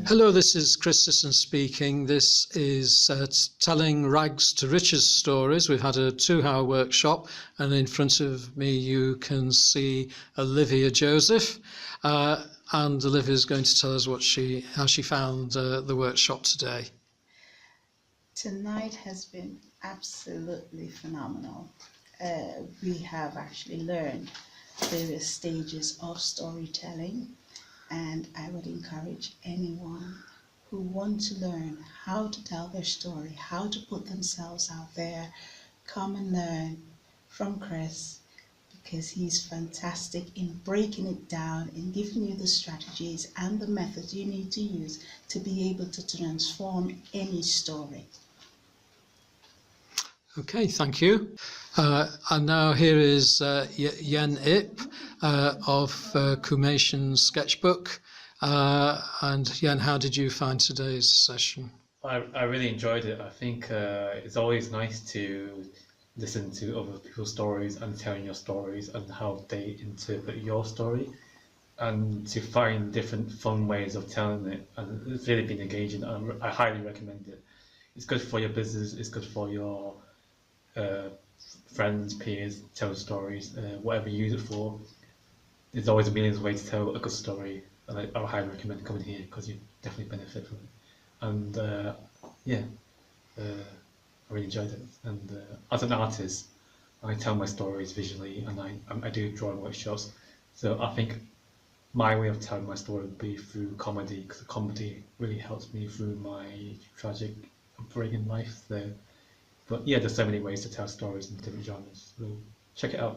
Hello, this is Chris Sisson speaking. This is Telling Rags to Riches Stories. We've had a 2-hour workshop, and in front of me you can see Olivia Joseph. And Olivia is going to tell us how she found the workshop today. Tonight has been absolutely phenomenal. We have actually learned various stages of storytelling, and I would encourage anyone who wants to learn how to tell their story, how to put themselves out there, come and learn from Chris, because he's fantastic in breaking it down and giving you the strategies and the methods you need to use to be able to transform any story. Okay, thank you. And now here is Yen Ip of Kumation Sketchbook. And Yen, how did you find today's session? I really enjoyed it. I think it's always nice to listen to other people's stories and telling your stories and how they interpret your story, and to find different fun ways of telling it. And it's really been engaging. I highly recommend it. It's good for your business. It's good for your friends, peers, tell stories, whatever you use it for. There's always a million ways to tell a good story, and I highly recommend coming here because you definitely benefit from it. And yeah, I really enjoyed it. And as an artist, I tell my stories visually, and I do drawing workshops. So I think my way of telling my story would be through comedy, because comedy really helps me through my tragic upbringing life. But yeah, there's so many ways to tell stories in different genres. So check it out.